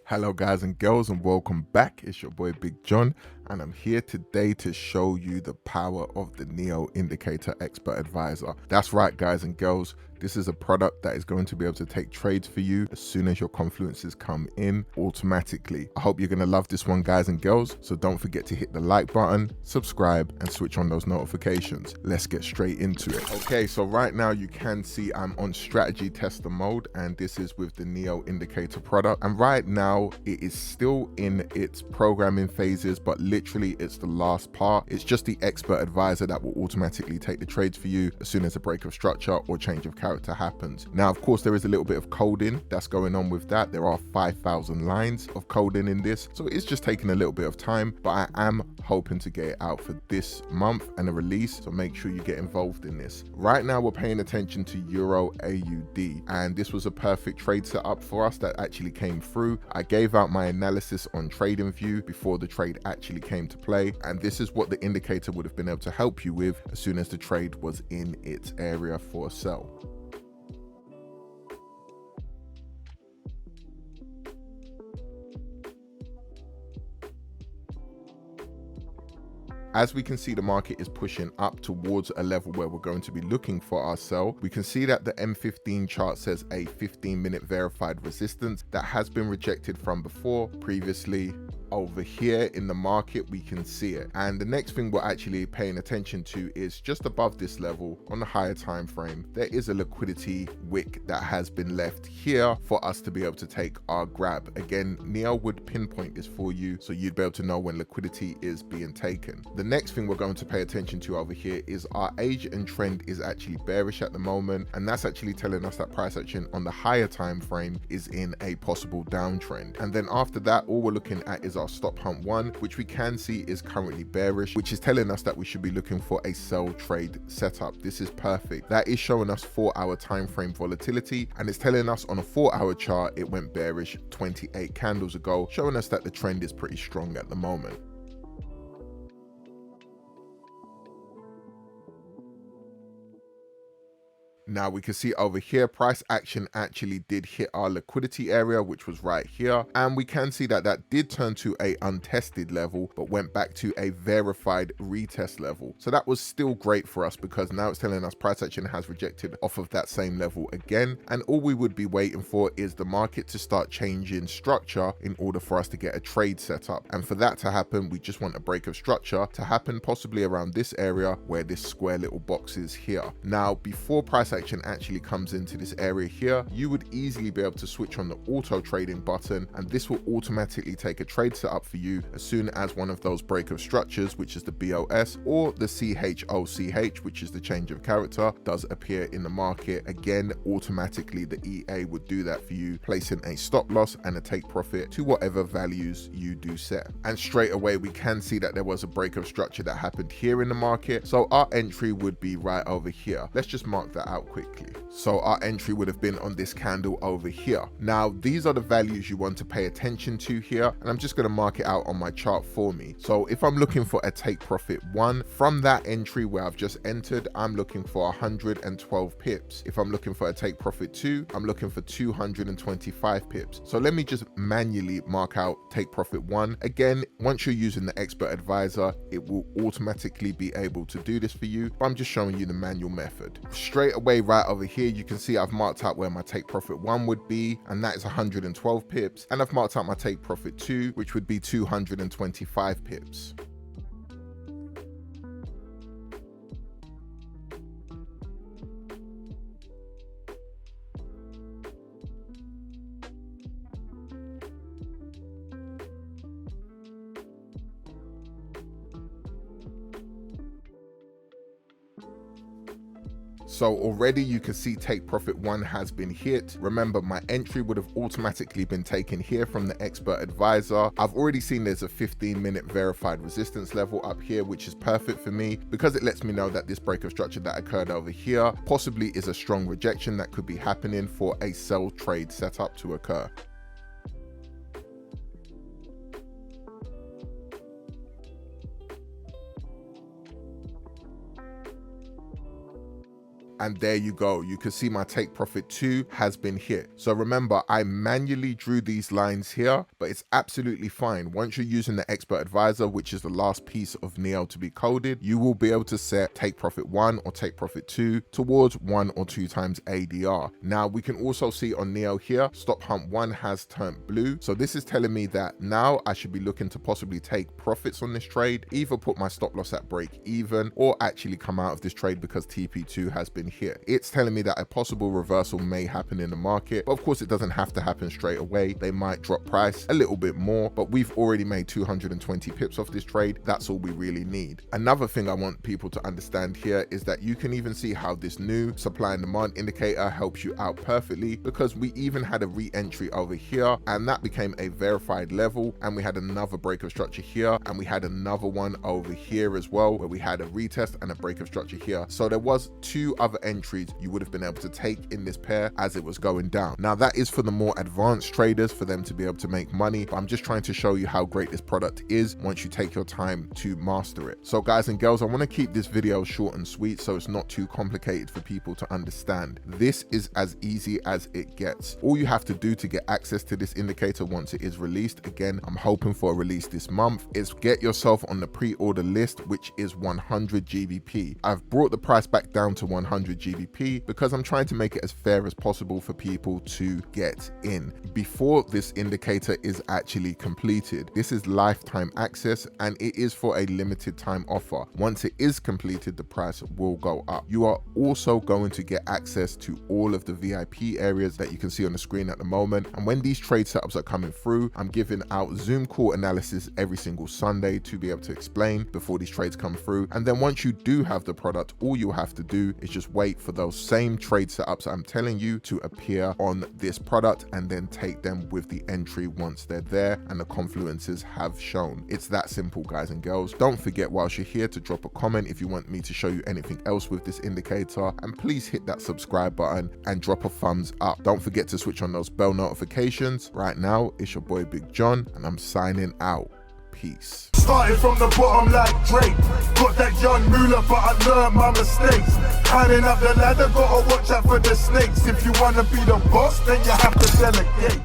Hello guys and girls and welcome back. It's your boy Big John and I'm here today to show you the power of the Neo Indicator Expert Advisor. That's right guys and girls, this is a product that is going to be able to take trades for you as soon as your confluences come in automatically. I hope you're going to love this one guys and girls, so don't forget to hit the like button, subscribe and switch on those notifications. Let's get straight into it. Okay, so right now you can see I'm on strategy tester mode and this is with the Neo Indicator product, and right now it is still in its programming phases, but literally it's the last part. It's just the expert advisor that will automatically take the trades for you as soon as a break of structure or change of character happens. Now of course there is a little bit of coding that's going on with that. There are 5,000 lines of coding in this, so it's just taking a little bit of time, but I am hoping to get it out for this month and a release, so make sure you get involved in this. Right now we're paying attention to Euro AUD, and this was a perfect trade setup for us that actually came through. I gave out my analysis on TradingView before the trade actually came to play, and this is what the indicator would have been able to help you with as soon as the trade was in its area for a sell. As we can see, the market is pushing up towards a level where we're going to be looking for our sell. We can see that the M15 chart says a 15-minute verified resistance that has been rejected from before previously. Over here in the market we can see it, and the next thing we're actually paying attention to is just above this level on the higher time frame. There is a liquidity wick that has been left here for us to be able to take our grab. Again, Neo would pinpoint this for you, so you'd be able to know when liquidity is being taken. The next thing we're going to pay attention to over here is our age and trend is actually bearish at the moment, and that's actually telling us that price action on the higher time frame is in a possible downtrend. And then after that, all we're looking at is our stop hunt 1, which we can see is currently bearish, which is telling us that we should be looking for a sell trade setup. This is perfect. That is showing us 4-hour time frame volatility, and it's telling us on a 4-hour chart it went bearish 28 candles ago, showing us that the trend is pretty strong at the moment. Now we can see over here, price action actually did hit our liquidity area, which was right here. And we can see that that did turn to a untested level, but went back to a verified retest level. So that was still great for us because now it's telling us price action has rejected off of that same level again. And all we would be waiting for is the market to start changing structure in order for us to get a trade set up. And for that to happen, we just want a break of structure to happen possibly around this area where this square little box is here. Now, before price action actually comes into this area here, you would easily be able to switch on the auto trading button, and this will automatically take a trade setup for you as soon as one of those break of structures, which is the BOS, or the CHOCH, which is the change of character, does appear in the market. Again, automatically the EA would do that for you, placing a stop loss and a take profit to whatever values you do set. And straight away we can see that there was a break of structure that happened here in the market, so our entry would be right over here. Let's just mark that out quickly. So our entry would have been on this candle over here. Now these are the values you want to pay attention to here, and I'm just going to mark it out on my chart for me. So if I'm looking for a take profit 1 from that entry where I've just entered, I'm looking for 112 pips. If I'm looking for a take profit 2, I'm looking for 225 pips. So let me just manually mark out take profit 1. Again, once you're using the expert advisor, it will automatically be able to do this for you, but I'm just showing you the manual method. Straight away right over here you can see I've marked out where my take profit 1 would be, and that is 112 pips, and I've marked out my take profit 2, which would be 225 pips. So already you can see take profit 1 has been hit. Remember, my entry would have automatically been taken here from the expert advisor. I've already seen there's a 15-minute verified resistance level up here, which is perfect for me because it lets me know that this break of structure that occurred over here possibly is a strong rejection that could be happening for a sell trade setup to occur. and there you go. You can see my take profit 2 has been hit. So remember, I manually drew these lines here, but it's absolutely fine. Once you're using the expert advisor, which is the last piece of Neo to be coded, you will be able to set take profit 1 or take profit 2 towards 1 or 2 times ADR. Now we can also see on Neo here, stop hunt 1 has turned blue. So this is telling me that now I should be looking to possibly take profits on this trade, either put my stop loss at break even or actually come out of this trade because TP2 has been hit. It's telling me that a possible reversal may happen in the market, but of course it doesn't have to happen straight away. They might drop price a little bit more, but we've already made 220 pips off this trade. That's all we really need. Another thing I want people to understand here is that you can even see how this new supply and demand indicator helps you out perfectly, because we even had a re-entry over here and that became a verified level, and we had another break of structure here, and we had another one over here as well where we had a retest and a break of structure here. So there was 2 other entries you would have been able to take in this pair as it was going down. Now that is for the more advanced traders, for them to be able to make money, but I'm just trying to show you how great this product is once you take your time to master it. So guys and girls, I want to keep this video short and sweet so it's not too complicated for people to understand. This is as easy as it gets. All you have to do to get access to this indicator once it is released, again I'm hoping for a release this month, is get yourself on the pre-order list, which is 100 GBP. I've brought the price back down to 100 GBP because I'm trying to make it as fair as possible for people to get in before this indicator is actually completed. This is lifetime access and it is for a limited time offer. Once it is completed, the price will go up. You are also going to get access to all of the VIP areas that you can see on the screen at the moment, and when these trade setups are coming through, I'm giving out Zoom call analysis every single Sunday to be able to explain before these trades come through. And then once you do have the product, all you have to do is just wait for those same trade setups I'm telling you to appear on this product, and then take them with the entry once they're there and the confluences have shown. It's that simple, guys and girls. Don't forget, whilst you're here, to drop a comment if you want me to show you anything else with this indicator, and please hit that subscribe button and drop a thumbs up. Don't forget to switch on those bell notifications. Right now, it's your boy Big John, and I'm signing out. Peace. Started from the bottom like Drake. Got that young moolah, but I learned my mistakes. Climbing up the ladder, gotta watch out for the snakes. If you wanna be the boss, then you have to delegate.